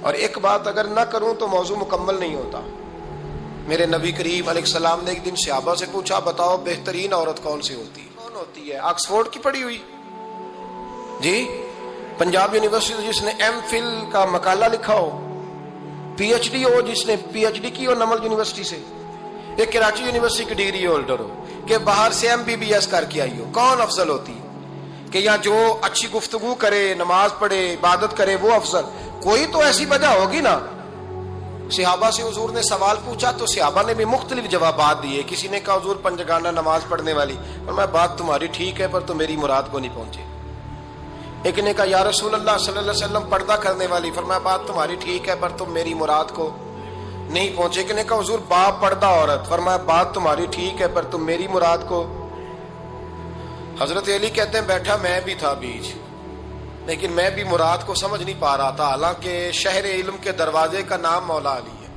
اور ایک بات اگر نہ کروں تو موضوع مکمل نہیں ہوتا. میرے نبی کریم علیہ السلام نے ایک دن صحابہ سے پوچھا بتاؤ بہترین عورت کون سی ہوتی ہے؟ کون ہوتی ہے؟ آکسفورڈ کی پڑھی ہوئی جی، پنجاب یونیورسٹی جس نے ایم فل کا مقالہ لکھا ہو، پی ایچ ڈی ہو جس نے پی ایچ ڈی کی ہو نمل یونیورسٹی سے، ایک کراچی یونیورسٹی کی ڈگری ہولڈر ہو کہ باہر سے ایم بی بی ایس کر کے آئی ہو، کون افضل ہوتی ہے؟ کہ یا جو اچھی گفتگو کرے، نماز پڑھے، عبادت کرے وہ افضل؟ کوئی تو ایسی وجہ ہوگی نا. صحابہ سے حضور نے سوال پوچھا تو صحابہ نے بھی مختلف جوابات دیے. کسی نے کہا حضور پنجگانہ نماز پڑھنے والی، اور میں بات تمہاری ٹھیک ہے پر تم میری مراد کو نہیں پہنچے. ایک نے کہا یا رسول اللہ صلی اللہ علیہ وسلم پردہ کرنے والی، فرمایا بات تمہاری ٹھیک ہے پر تم میری مراد کو نہیں پہنچے. ایک نے کہا حضور با پردہ عورت، فرمایا بات تمہاری ٹھیک ہے پر تم میری مراد کو. حضرت علی کہتے ہیں بیٹھا میں بھی تھا بیچ، لیکن میں بھی مراد کو سمجھ نہیں پا رہا تھا، حالانکہ شہر علم کے دروازے کا نام مولا علی ہے.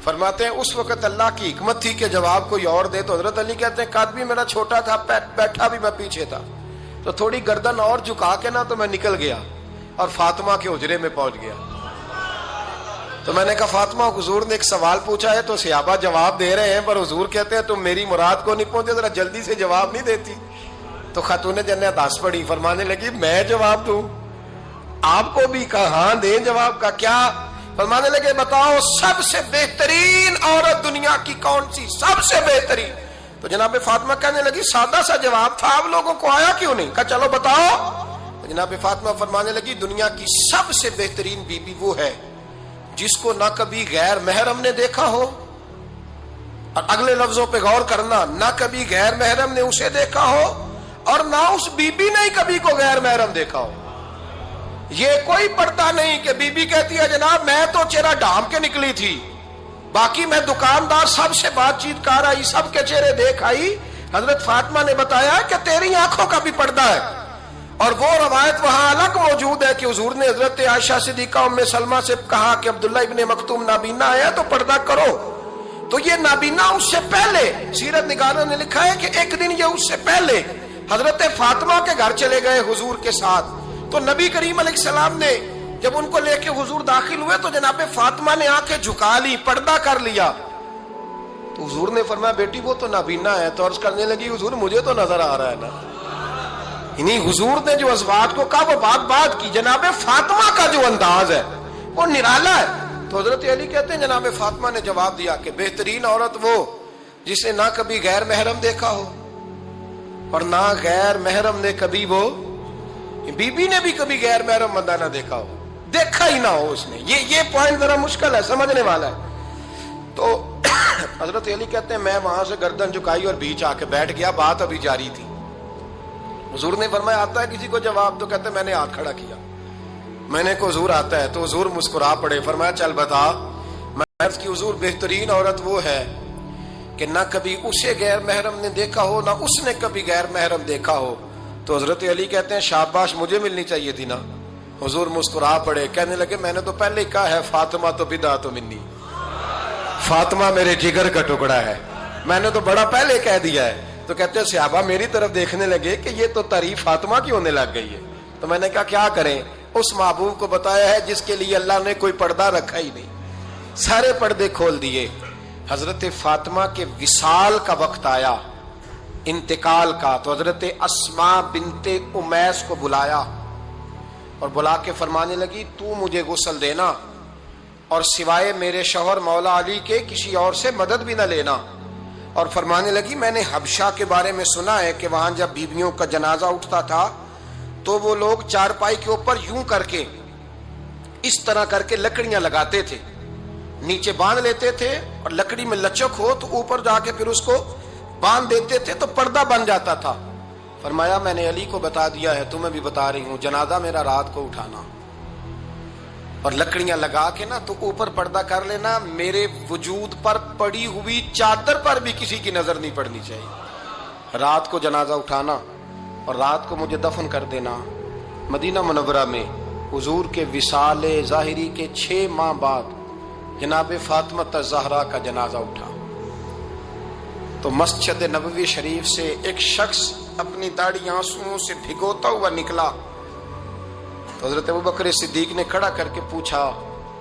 فرماتے ہیں اس وقت اللہ کی حکمت تھی کہ جواب کوئی اور دے. تو حضرت علی کہتے ہیں قد بھی میرا چھوٹا تھا، بیٹھا بھی میں پیچھے تھا، تو تھوڑی گردن اور جھکا کے نا تو میں نکل گیا اور فاطمہ کے حجرے میں پہنچ گیا. تو میں نے کہا فاطمہ حضور نے ایک سوال پوچھا ہے تو صحابہ جواب دے رہے ہیں پر حضور کہتے ہیں تم میری مراد کو نہیں پہنچے، ذرا جلدی سے جواب نہیں دیتی. تو خاتون جنت ہنس پڑی، فرمانے لگی میں جواب دوں؟ آپ کو بھی کہاں دیں جواب کا کیا؟ فرمانے لگے بتاؤ سب سے بہترین عورت دنیا کی کون سی، سب سے بہترین؟ تو جناب فاطمہ کہنے لگی سادہ سا جواب تھا، آپ لوگوں کو آیا کیوں نہیں؟ کہا چلو بتاؤ. جناب فاطمہ فرمانے لگی دنیا کی سب سے بہترین بیوی وہ ہے جس کو نہ کبھی غیر محرم نے دیکھا ہو، اور اگلے لفظوں پہ غور کرنا، نہ کبھی غیر محرم نے اسے دیکھا ہو اور نہ اس بی بی نے کبھی کو غیر محرم دیکھا ہو. یہ کوئی پڑتا نہیں کہ بی بی کہتی ہے جناب میں تو چہرہ ڈھام کے نکلی تھی، باقی میں دکاندار سب سے بات چیت کر آئی، سب کے چہرے دیکھ آئی. حضرت فاطمہ نے بتایا کہ تیری آنکھوں کا بھی پردہ ہے. اور وہ روایت وہاں الگ موجود ہے کہ حضور نے حضرت عائشہ صدیقہ ام سلمہ سے کہا کہ عبداللہ ابن مکتوم نابینا ہے تو پردہ کرو. تو یہ نابینا اس سے پہلے سیرت نگاروں نے لکھا ہے کہ ایک دن یہ اس سے پہلے حضرت فاطمہ کے گھر چلے گئے حضور کے ساتھ. تو نبی کریم علیہ السلام نے جب ان کو لے کے حضور داخل ہوئے تو جناب فاطمہ نے آنکھیں جھکا لی، پردہ کر لیا. تو حضور نے فرمایا بیٹی وہ تو نابینا ہے. تو عرض کرنے لگی حضور مجھے تو نظر آ رہا ہے نا. یعنی حضور نے جو ازواج کو کہا وہ بات کی. جناب فاطمہ کا جو انداز ہے وہ نرالا ہے. تو حضرت علی کہتے ہیں جناب فاطمہ نے جواب دیا کہ بہترین عورت وہ جس نے نہ کبھی غیر محرم دیکھا ہو اور نہ غیر محرم نے کبھی، وہ بی بی نے بھی کبھی غیر محرم بندہ نہ دیکھا ہو، دیکھا ہی نہ ہو اس نے. یہ پوائنٹ ذرا مشکل ہے، سمجھنے والا ہے. تو حضرت علی کہتے ہیں میں وہاں سے گردن جھکائی اور بیچ آ کے بیٹھ گیا، بات ابھی جاری تھی. حضور نے فرمایا آتا ہے کسی کو جواب؟ تو کہتے ہیں میں نے ہاتھ کھڑا کیا. میں نے کو حضور آتا ہے. تو حضور مسکرا پڑے، فرمایا چل بتا. میں عرض کی حضور بہترین عورت وہ ہے کہ نہ کبھی اسے غیر محرم نے دیکھا ہو نہ اس نے کبھی غیر محرم دیکھا ہو. تو حضرت علی کہتے ہیں شاباش مجھے ملنی چاہیے تھی نا. حضور مسکرا پڑے، کہنے لگے میں نے تو پہلے ہی کہا ہے فاطمہ تو بدعت منی، فاطمہ میرے جگر کا ٹکڑا ہے، میں نے تو بڑا پہلے کہہ دیا ہے. تو کہتے ہیں صحابہ میری طرف دیکھنے لگے کہ یہ تو تعریف فاطمہ کی ہونے لگ گئی ہے. تو میں نے کہا کیا کریں؟ اس محبوب کو بتایا ہے جس کے لیے اللہ نے کوئی پردہ رکھا ہی نہیں، سارے پردے کھول دیے. حضرت فاطمہ کے وصال کا وقت آیا، انتقال کا. تو حضرت اسماء بنت امیس کو بلایا اور بلا کے فرمانے لگی تو مجھے غسل دینا اور سوائے میرے شوہر مولا علی کے کسی اور سے مدد بھی نہ لینا. اور فرمانے لگی میں نے حبشہ کے بارے میں سنا ہے کہ وہاں جب بیویوں کا جنازہ اٹھتا تھا تو وہ لوگ چارپائی کے اوپر یوں کر کے اس طرح کر کے لکڑیاں لگاتے تھے، نیچے باندھ لیتے تھے اور لکڑی میں لچک ہو تو اوپر جا کے پھر اس کو باندھ دیتے تھے تو پردہ بن جاتا تھا. فرمایا میں نے علی کو بتا دیا ہے، تمہیں بھی بتا رہی ہوں، جنازہ میرا رات کو اٹھانا اور لکڑیاں لگا کے نا تو اوپر پردہ کر لینا، میرے وجود پر پڑی ہوئی چادر پر بھی کسی کی نظر نہیں پڑنی چاہیے. رات کو جنازہ اٹھانا اور رات کو مجھے دفن کر دینا. مدینہ منورہ میں حضور کے وصال ظاہری کے 6 ماہ بعد جناب فاطمہ الزہرا کا جنازہ اٹھا. تو مسجد نبوی شریف سے ایک شخص اپنی داڑھی آنسوؤں سے بھگوتا ہوا نکلا. تو حضرت ابوبکر صدیق نے کھڑا کر کے پوچھا